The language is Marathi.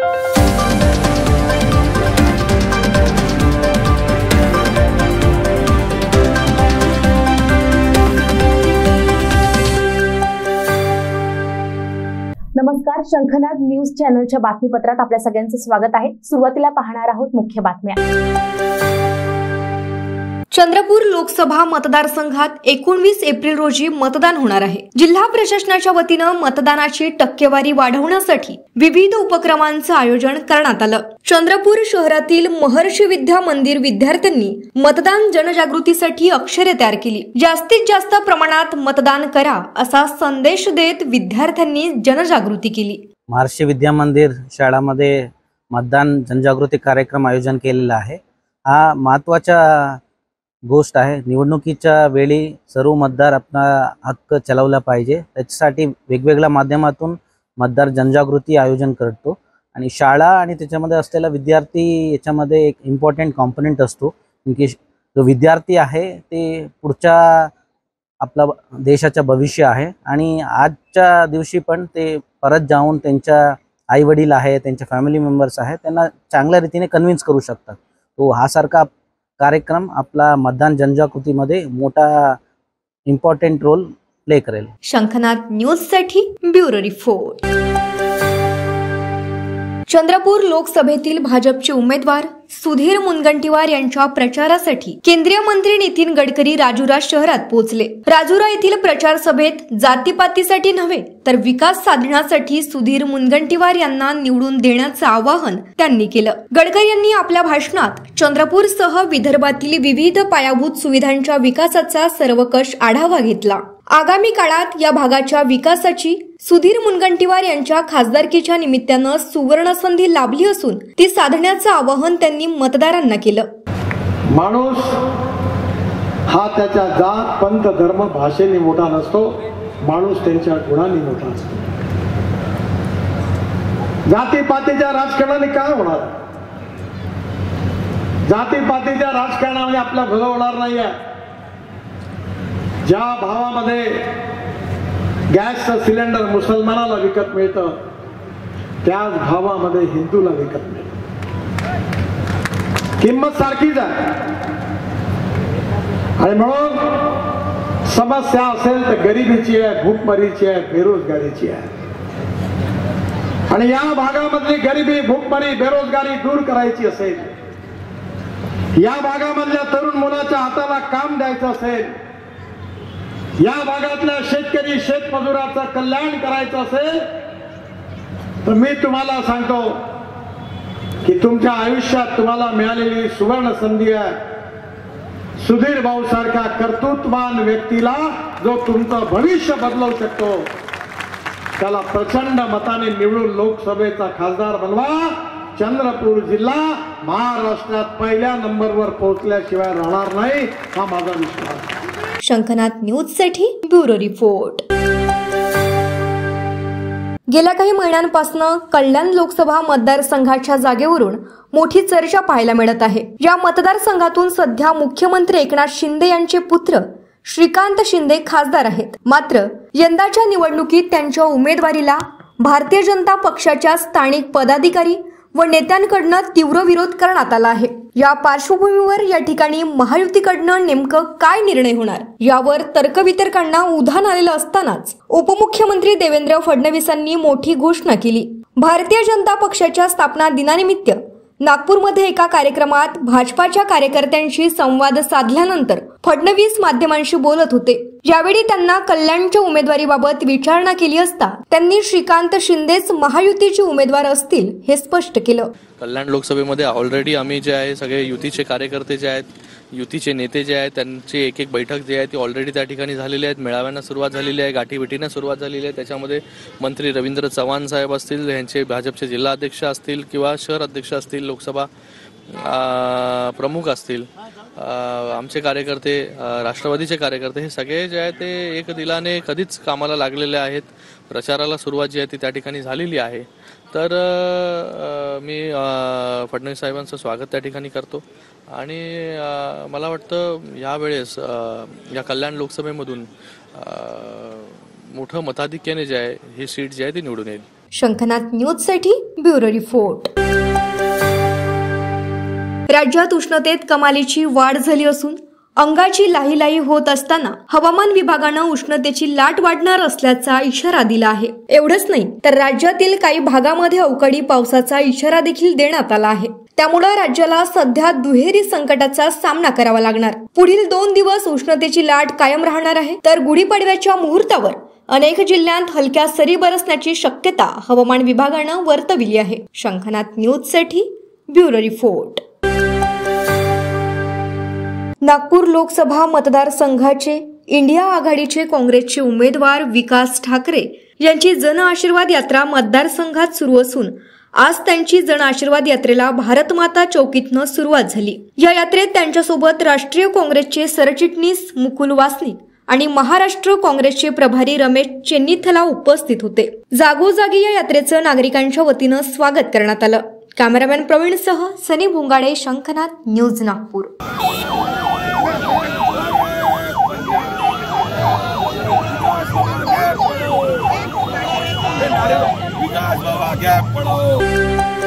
नमस्कार, शंखनाद न्यूज चॅनलच्या बातमीपत्रात आपल्या सगळ्यांचं स्वागत आहे। सुरुवातीला पाहणार आहोत मुख्य बातम्या। चंद्रपूर लोकसभा मतदारसंघात 19 एप्रिल रोजी मतदान होणार आहे। जिल्हा प्रशासनाच्या वतीनं मतदानाची टक्केवारी वाढवण्यासाठी विविध उपक्रमांचं आयोजन करण्यात आलं। चंद्रपूर शहरातील महर्षी विद्या मंदिर विद्यार्थ्यांनी मतदान जनजागृतीसाठी अक्षरे तयार केली। जास्तीत जास्त प्रमाणात मतदान करा असा संदेश देत विद्यार्थ्यांनी जनजागृती केली। महर्षी विद्या मंदिर शाळामध्ये मतदान जनजागृती कार्यक्रम आयोजन केलेला आहे। हा महत्त्वाचा गोष्ट आहे। निवडणुकीच्या वेळी सर्व मतदार आपला हक्क चलावला पाहिजे, त्याच्यासाठी वेगवेगळ्या माध्यमातून मतदार जनजागृती आयोजन करतो। आणि शाळा आणि त्याच्यामध्ये असलेला विद्यार्थी याच्यामध्ये एक इम्पॉर्टंट कॉम्पोनेंट असतो, की जो विद्यार्थी आहे ते पुढच्या आपला देशाचं भविष्य आहे। आणि आजच्या दिवशी पण ते परत जाऊन त्यांच्या आई वडील आहे, त्यांच्या फॅमिली मेंबर्स आहे, त्यांना चांगल्या रीतीने कन्व्हिन्स करू शकतात। तो हा सारखा कार्यक्रम आपला मतदान जनजागृतीमध्ये मोठा इम्पॉर्टंट रोल प्ले करेल। शंखनाद न्यूज साठी ब्युरो रिपोर्ट। चंद्रपूर लोकसभेतील भाजपचे उमेदवार सुधीर मुनगंटीवार यांच्या प्रचारासाठी केंद्रीय मंत्री नितीन गडकरी राजुरा शहरात पोहोचले। राजुरा येथील प्रचार सभेत जातीपातीसाठी नव्हे तर विकास साधण्यासाठी सुधीर मुनगंटीवार यांना निवडून देण्याचं आवाहन त्यांनी केलं। गडकरी यांनी आपल्या भाषणात चंद्रपूरसह विदर्भातील विविध पायाभूत सुविधांच्या विकासाचा सर्वकष आढावा घेतला। आगामी काळात या भागाच्या विकासाची सुधीर मुनगंटीवार यांच्या खासदारकीच्या निमित्तानं सुवर्ण संधी लाभली असून ती साधण्याचं आवाहन त्यांनी मतदारांना केलं। माणूस हा त्याच्या जात पंथ धर्म भाषेने मोठा नसतो, माणूस त्यांच्या गुणांनी मोठा असतो। जातीपातीच्या राजकारणाने काय होणार? जातीपातीच्या राजकारणाने आपला भलं होणार नाहीये। ज्या भावामध्ये गॅसचं सिलेंडर मुसलमानाला विकत मिळतं, त्याच भावामध्ये हिंदूला विकत मिळतं। किंमत सारखीच आहे। आणि म्हणून समस्या असेल तर गरिबीची आहे, भूकमरीची आहे, बेरोजगारीची आहे। आणि या भागामधली गरिबी, भूकमरी, बेरोजगारी दूर करायची असेल, या भागामधल्या तरुण मुलाच्या हाताला काम द्यायचं असेल, या भागातल्या शेतकरी शेतमजुराचं कल्याण करायचं असेल, तर मी तुम्हाला सांगतो की तुमच्या आयुष्यात तुम्हाला मिळालेली सुवर्ण संधी आहे। सुधीर भाऊ सारख्या कर्तृत्ववान व्यक्तीला जो तुमचं भविष्य बदलवू शकतो, त्याला प्रचंड मताने निवडून लोकसभेचा खासदार बनवा। चंद्रपूर जिल्हा महाराष्ट्रात पहिल्या नंबरवर पोहोचल्याशिवाय राहणार नाही, हा माझा विश्वास। शंखनाद न्यूज साठी ब्युरो रिपोर्ट। गेल्या काही महिन्यांपासून कल्याण लोकसभा मतदारसंघाच्या जागेवरून मोठी चर्चा पाहायला मिळत आहे। या मतदारसंघातून सध्या मुख्यमंत्री एकनाथ शिंदे यांचे पुत्र श्रीकांत शिंदे खासदार आहेत। मात्र यंदाच्या निवडणुकीत त्यांच्या उमेदवारीला भारतीय जनता पक्षाच्या स्थानिक पदाधिकारी व नेत्यांकडून तीव्र विरोध करण्यात आला आहे। या पार्श्वभूमीवर या ठिकाणी महायुतीकडून नेमकं काय निर्णय होणार यावर तर्कवितर्कांना उधाण आलेलं असतानाच उपमुख्यमंत्री देवेंद्र फडणवीसांनी मोठी घोषणा केली। भारतीय जनता पक्षाच्या स्थापना दिनानिमित्त नागपूरमध्ये एका कार्यक्रमात भाजपाच्या कार्यकर्त्यांशी संवाद साधल्यानंतर फडणवीस माध्यमांशी बोलत होते। यावेळी त्यांना कल्याणच्या उमेदवारीबाबत विचारणा केली असता त्यांनी श्रीकांत शिंदेच महायुतीचे उमेदवार असतील हे स्पष्ट केलं। कल्याण लोकसभेमध्ये ऑलरेडी आम्ही जे आहे सगळे युतीचे कार्यकर्ते जे आहेत, युतीचे नेते जे आहेत, त्यांची एक एक बैठक जी आहे ती ऑलरेडी त्या ठिकाणी झालेली आहेत। मेळाव्यांना सुरुवात झालेली आहे, गाठीभेटींना सुरुवात झालेली आहे। त्याच्यामध्ये मंत्री रवींद्र चव्हाण साहेब असतील, यांचे भाजपचे जिल्हा अध्यक्ष असतील किंवा शहर अध्यक्ष असतील, लोकसभा प्रमुख असतील, आमचे कार्यकर्ते, राष्ट्रवादीचे कार्यकर्ते, हे सगळे जे आहे ते एक दिलाने कधीच कामाला लागलेले आहेत। प्रचाराला सुरुवात जी आहे ती त्या ठिकाणी झालेली आहे। तर मी फडणवीस साहेबांचं स्वागत त्या ठिकाणी करतो आणि मला वाटतं यावेळेस या कल्याण लोकसभेमधून मोठं मताधिक्याने जे आहे ही सीट जी आहे ती निवडून येईल। शंखनाद न्यूज साठी ब्युरो रिपोर्ट. राज्यात उष्णतेत कमालीची वाढ झाली असून अंगाची लाहीलाही होत असताना हवामान विभागानं उष्णतेची लाट वाढणार असल्याचा इशारा दिला आहे. एवढंच नाही तर राज्यातील काही भागामध्ये अवकाळी पावसाचा इशारा देखील देण्यात आला आहे. त्यामुळे राज्याला सध्या दुहेरी संकटाचा सामना करावा लागणार. पुढील 2 दिवस उष्णतेची लाट कायम राहणार आहे, तर गुढीपाडव्याच्या मुहूर्तावर अनेक जिल्ह्यात हलक्या सरी बरसण्याची शक्यता हवामान विभागानं वर्तविली आहे. शंखनाथ न्यूजसाठी ब्युरो रिपोर्ट. नागपूर लोकसभा मतदारसंघाचे इंडिया आघाडीचे काँग्रेसचे उमेदवार विकास ठाकरे यांची जन आशीर्वाद यात्रा मतदारसंघात सुरू असून आज त्यांची जन आशीर्वाद यात्रेला भारत माता चौकीतनं सुरुवात झाली. या यात्रेत त्यांच्यासोबत राष्ट्रीय काँग्रेसचे सरचिटणीस मुकुल वासनिक आणि महाराष्ट्र काँग्रेसचे प्रभारी रमेश चेन्नीथला उपस्थित होते. जागोजागी या यात्रेचं नागरिकांच्या वतीनं स्वागत करण्यात आलं. कॅमेरामॅन प्रवीणसह सनी भोंगाडे, शंखनाथ न्यूज, नागपूर. विकास बाबा गैप पढ़ो।